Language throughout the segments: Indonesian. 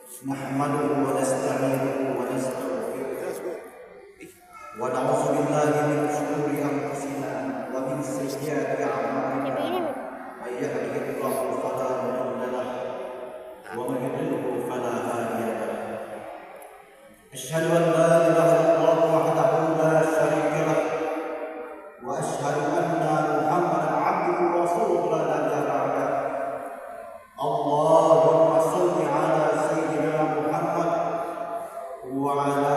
نحمده ونستعينه ونستغفره ونعوذ بالله من شرور انفسنا ومن سيئات اعمالنا من يهده الله فلا مضل له ومن يضلل فلا هادي له اشهد ان لا اله الا الله وحده لا شريك له واشهد ان محمدا عبده ورسوله لا نبي بعده اللهم صل على سيدنا محمد وعلى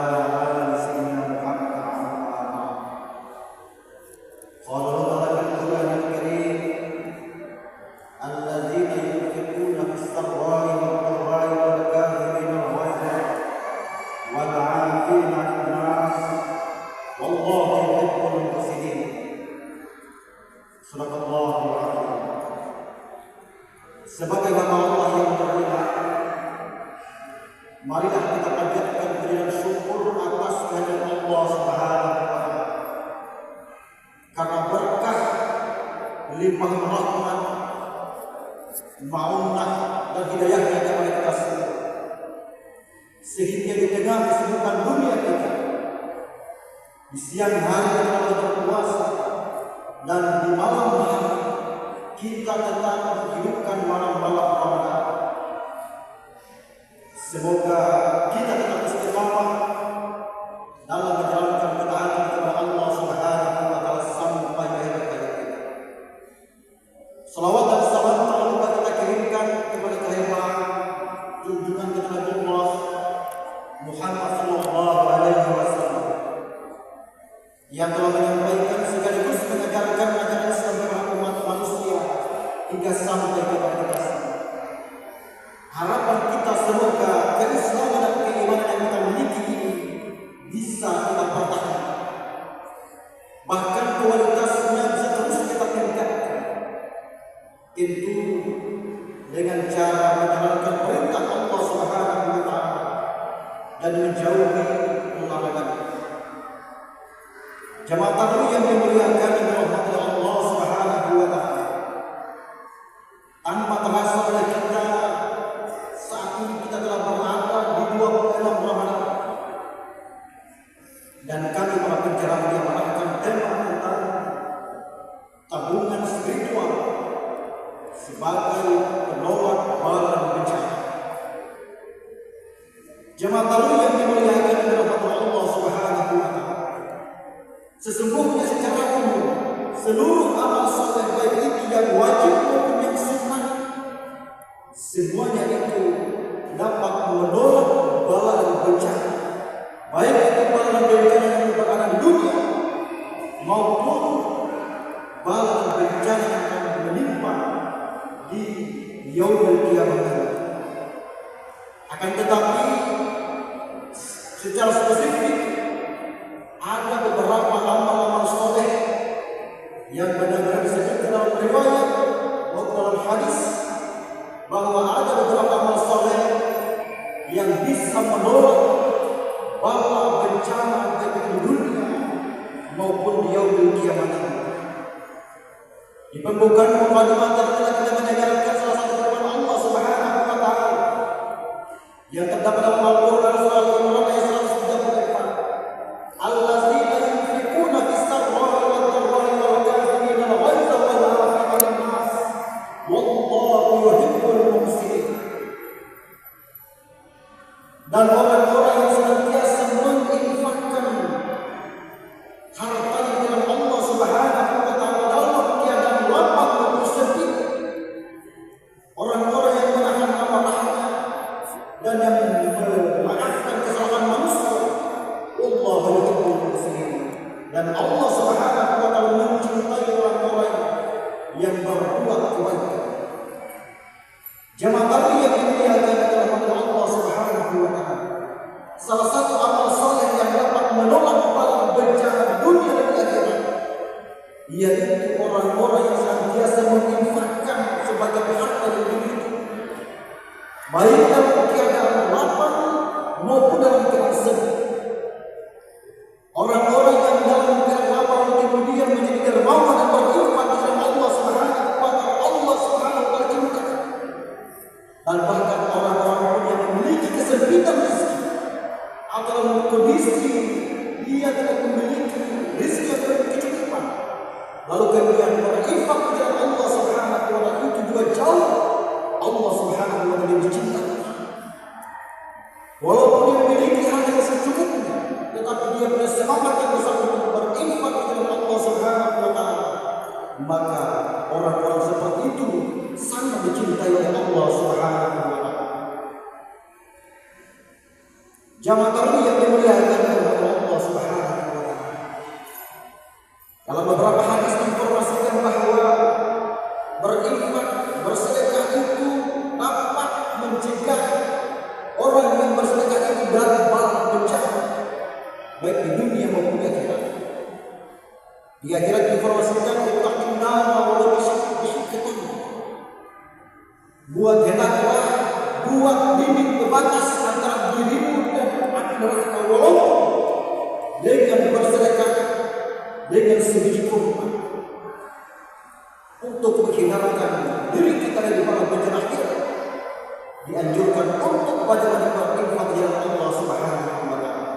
آل سيدنا محمد أما بعد قال الله في القرآن الكريم الذين ينفقون في السراء والضراء والكاظمين الغيظ والعافين عن الناس والله يحب المحسنين صدق الله العظيم. Sebagai hamba Allah yang beriman, marilah kita panjatkan puji dan syukur atas kehadirat Allah Subhanahu wa taala. Karena berkah limpah rahmat, maunah dan hidayahnya kepada kita semua, sehingga di tengah kesibukan dunia kita, di siang hari kita berpuasa dan di malam hari kita tetap menghidupkan malam-malam Ramadan. Semoga kita tetap istiqamah dalam menjalankan ketaatan kepada Allah Subhanahu wa taala sampai akhir hayat kita. Salawat dan salam tak lupa kita kirimkan kepada kehebatan junjungan kita Nabi Muhammad sallallahu alaihi wasallam yang telah menyampaikan sekaligus mengajarkan ajaran Islam kepada umat manusia hingga sampai kepada kita semua. Harapan kita semoga keislaman dan keimanan yang kita miliki ini bisa kita pertahankan, bahkan kualitasnya bisa terus kita tingkatkan, tentu dengan cara menjalankan perintah Allah Subhanahu wa taala dan menjauhi larangannya. Jemaah tamu yang dimuliakan oleh Allah Subhanahu wa taala, tanpa terasa oleh kita saat ini kita telah berada di 26 Ramadan, dan kami para penceramah yang mengangkat tema tentang tabungan spiritual sebagai penolak bala bencana. Jemaah tamu yang dimuliakan oleh Allah Subhanahu wa taala, sesungguhnya secara umum seluruh amal saleh baik itu yang wajib maupun yang sunnah, semuanya itu dapat menolak bala dan bencana, baik itu bala dan bencana yang merupakan dunia maupun bala dan bencana yang akan menimpa di yaumul qiyamah. Akan tetapi secara spesifik ada beberapa amal-amal soleh yang benar-benar disebutkan dalam riwayat maupun dalam hadis bahwa ada beberapa amal soleh yang bisa menolak bala bencana baik di dunia maupun di yaumul qiyamah. Di pembukaan mukadimah telah kita mendengarkan salah satu firman Allah Subhanahu wa taala yang terdapat dalam Al-Qur'an surah Al-Imran ayat 134. Allazina yunfiquna fis sarra'i wad dharra'i wal kadhimina al-ghaiza wal 'afina 'anil nas wallahu yuhibbul muhsinin. Dan orang-orang yang senantiasa menginfakkan hartanya di dalam Allah Subhanahu wa taala dalam keadaan lapang maupun sedih, orang-orang yang menahan amarahnya dan yang memaafkan kesalahan manusia, Allah yuhibbul muhsinin. Dan Allah Subhanahu wa taala mencintai orang-orang yang berbuat kebaikan. Jemaah yang dimuliakan oleh Allah Subhanahu wa taala, salah satu amal saleh yang dapat menolak bala bencana dunia dan akhirat yaitu orang-orang yang senantiasa menginfakkan sebagai harta yang dimiliki, baik dalam keadaan lapang maupun dalam keadaan sedih. Orang-orang yang dalam keadaan lapang kemudian menjadi dermawan dan berinfak di dalam Allah Subhanahu wa taala, Allah Subhanahu wa taala cinta. Dan bahkan orang-orang yang memiliki Jamaah tarawih yang dimuliakan oleh Allah Subhanahu wa taala. Dalam beberapa hadis diinformasikan bahwa berinfak, bersedekah itu dapat mencegah orang yang bersedekah itu dari bala bencana, baik di dunia maupun di akhirat. Di akhirat diinformasikan tentang walau bisyikatan. Buat hendaklah buat dinding pembatas antara dirimu dan api neraka walaupun dengan bersedekah dengan sebiji kurma untuk menghindarkan diri kita dari para bencana akhirat. Dianjurkan untuk banyak-banyak berinfak di jalan Allah Subhanahu wa taala.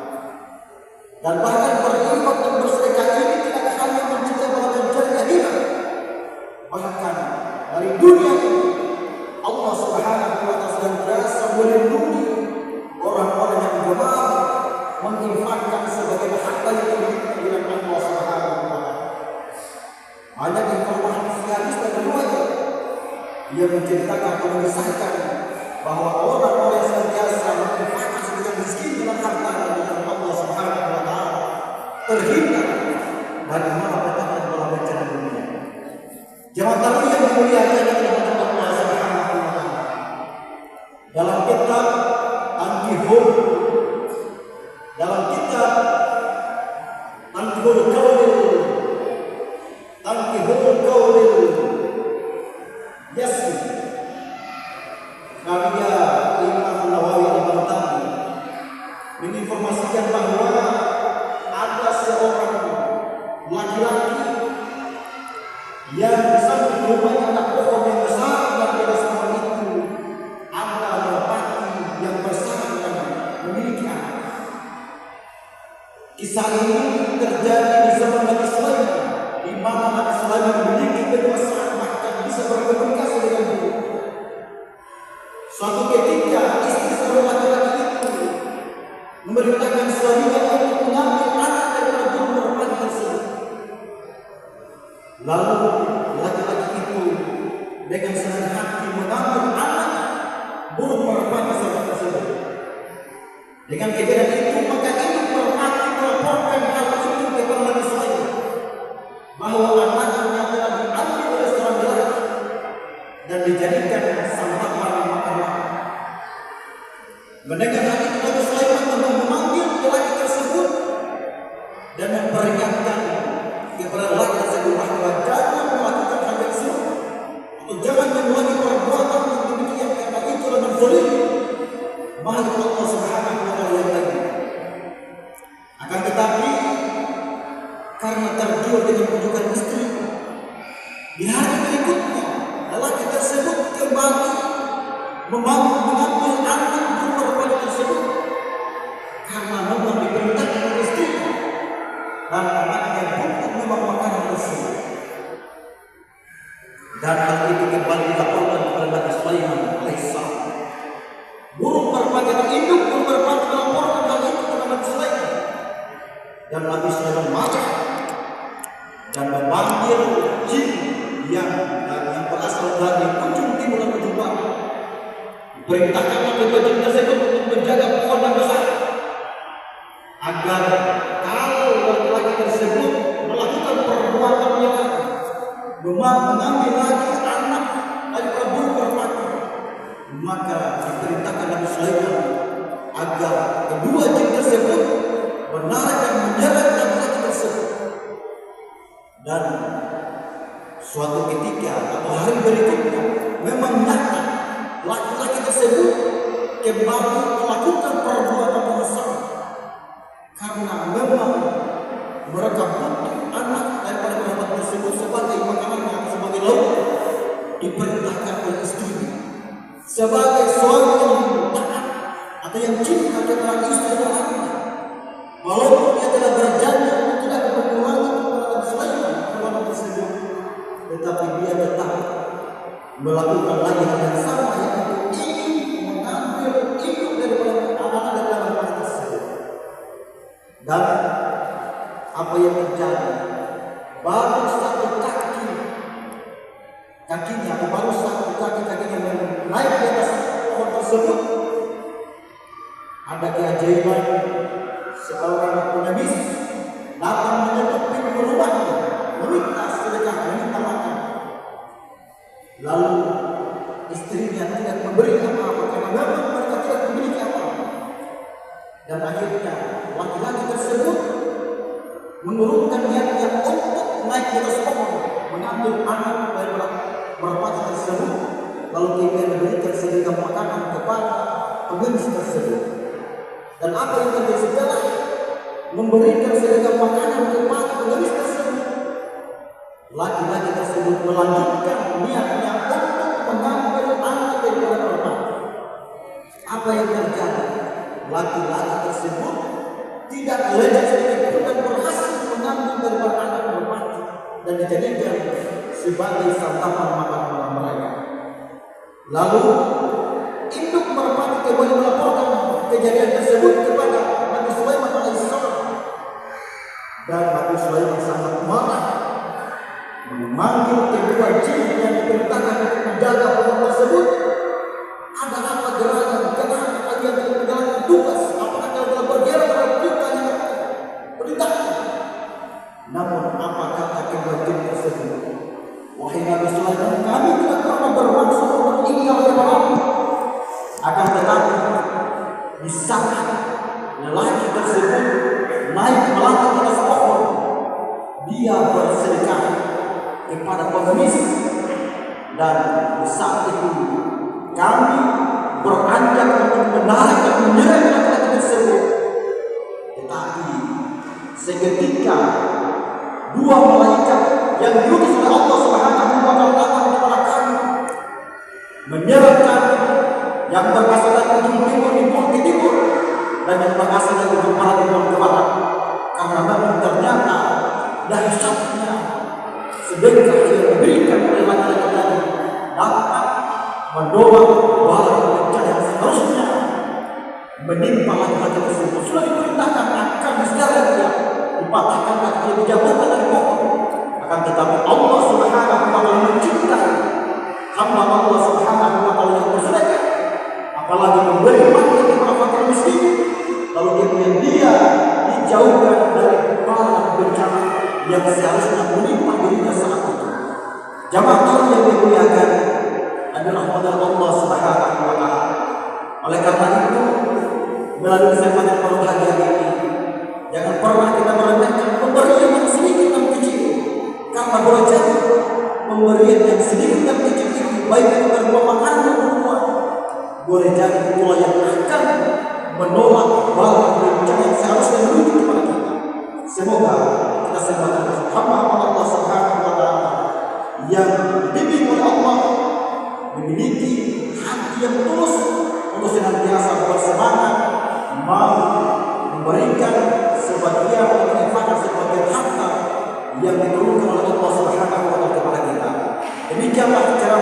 Dan bahkan berinfak dan bersedekah ini tidak hanya mencegah para bencana akhirat, bahkan dari dunia ini Allah Subhanahu wa taala senantiasa melindungi orang-orang yang gemar menginfakkan sebagai harta yang dimiliki oleh Allah Subhanahu wa taala. Banyak informasi hadis dan riwayat yang menceritakan atau mengisahkan bahwa orang-orang yang senantiasa menginfakkan sebagai miskin dengan harta yang Allah Subhanahu wa taala terhindar dari malapetaka dan bala bencana dunia. Jemaah tarawih yang dimuliakan oleh Allah Subhanahu wa taala. Dalam kitab An-Nihul, dalam kitab An-Nihul Qaulil Yasir karya Imam Nawawi Al-Bantani menginformasikan bahwa ada seorang laki-laki yang bersama rumahnya anak pohon yang besar, dan pada saat itu ada merpati yang bersama memiliki anak. Kisah ini terjadi di zaman Nabi Sulaiman, di mana Nabi Sulaiman memiliki kekuasaan bahkan bisa berkomunikasi dengan burung. Suatu ketika istri seorang laki-laki itu memerintahkan suaminya untuk mengambil anak dari burung merpati tersebut. Lalu laki-laki itu dengan senang hati mengambil anak burung merpati tersebut. Dengan kejadian itu maka induk merpati melaporkan hal itu kepada Nabi Sulaiman bahwa anaknya telah diambil oleh seorang lelaki dan dijadikan santapan makanan. Mendengar hal itu Nabi Sulaiman memanggil lelaki tersebut dan memperingatkan kepada lelaki tersebut bahwa jangan melakukan hal tersebut atau jangan mengulangi perbuatan yang demikian karena itu adalah zalim makhluk Allah Subhanahu wa taala yang lain. Akan tetapi karena tergiur dengan kunjungan istri, di hari berikutnya lelaki tersebut kembali mengambil anak burung tersebut karena memang diperintahkan oleh istrinya dan anaknya untuk memang makanan tersebut. Dan hal itu kembali dilaporkan kepada Nabi Sulaiman alaihissalam. Burung merpati atau induk burung merpati melaporkan hal itu kepada Nabi Sulaiman, dan Nabi Sulaiman marah dan memanggil jin yang berasal dari ujung timur dan ujung barat. Perintahkanlah kedua jin tersebut untuk menjaga pohon yang besar agar kalau laki-laki tersebut melakukan perbuatan yang mengambil lagi anak dari burung merpati, maka diperintahkan Nabi Sulaiman agar kedua jin tersebut menarik dan menyeret laki-laki tersebut. Dan suatu ketika atau hari berikutnya memang nyata laki-laki tersebut kembali melakukan perbuatan yang sama karena memang mereka butuh anak daripada perempuan tersebut sebagai makanannya, sebagai lauk. Diperintahkan oleh istrinya sebagai suami yang taat atau yang cinta kepada istri dan anaknya, walaupun dia telah berjanji untuk tidak mengulangi kepada Sulaiman perbuatan tersebut, tetapi dia tetap melakukan lagi hal yang sama, yaitu ingin mengambil induk daripada anak dan anak tersebut. Dan apa yang terjadi? Baru satu kakinya atau baru satu kakinya naik di atas pohon tersebut, ada keajaiban keajaiban seorang pengemis datang mengetuk pintu rumahnya, meminta sedekah, meminta makan. Lalu istrinya tidak memberi apa-apa karena memang mereka tidak memiliki apa-apa. Dan akhirnya laki-laki tersebut mengurungkan niatnya untuk naik ke atas pohon, mengambil anak dari merpati tersebut, lalu kemudian memberikan sedekah makanan kepada pengemis tersebut. Dan apa yang terjadi setelah memberikan sedekah makanan kepada pengemis tersebut, laki-laki tersebut melanjutkan niatnya untuk mengambil anak daripada merpati. Apa yang terjadi? Laki-laki tersebut tidak lejat sedikit dan berhasil mengambil daripada anak merpati dan dijadikan sebagai santapan makan malam mereka. Lalu induk merpati kembali melaporkan kejadian tersebut kepada Nabi Sulaiman alaihissalam, dan Nabi Sulaiman sangat marah, memanggil kedua jin yang diperintahkan untuk menjaga pohon tersebut. Ada apa gerangan? Kenapa kalian tidak menjalankan tugas? Apakah kalian telah bergerak dalam perintahnya? Namun apa kata kedua jin tersebut? Wahai Nabi Sulaiman, kami tidak pernah bermaksud untuk tinggal di malam. Akan tetapi di saat lelaki tersebut naik melangkah ke atas pohon, dia bersedekah kepada pengemis, dan di saat itu kami beranjak untuk menarik dan menyeret laki-laki tersebut. Tetapi seketika dua malaikat yang diutus oleh Allah Subhanahu wa taala datang kepada kami, menyeret kami, yang berasal dari ujung timur dibuang ke timur, dan yang berasal dari ujung barat dibuang ke barat. Karena memang ternyata dahsyatnya sedekah yang diberikan oleh laki-laki tadi dapat mendorong bala bencana yang seterusnya menimpa laki-laki tersebut. Sudah diperintahkan akan diseret dia, dipatahkan kaki, dijatuhkan dari pohon. Akan tetapi Allah Subhanahu wa taala mencintai hamba Allah Subhanahu wa taala yang bersedekah, apalagi memberi makan kepada fakir miskin, lalu kemudian dia dijauhkan dari bala bencana yang seharusnya menimpa dirinya saat itu. Jamaah yang dimuliakan adalah pada Allah Subhanahu wa taala. Oleh karena itu, melalui kesempatan berbahagia ini, jangan pernah kita meremehkan pemberian yang sedikit dan kecil, karena boleh jadi pemberian yang sedikit dan kecil itu, baik itu berupa makanan maupun uang, boleh jadi itulah yang akan menolak bala bencana yang seharusnya menuju kepada kita. Semoga kita semua hamba Allah Subhanahu wa taala yang dibimbing oleh Allah, memiliki hati yang tulus untuk senantiasa bersemangat mau memberikan sebagian atau menginfakkan sebagian harta yang diturunkan oleh Allah Subhanahu wa taala kepada kita. Demikianlah cara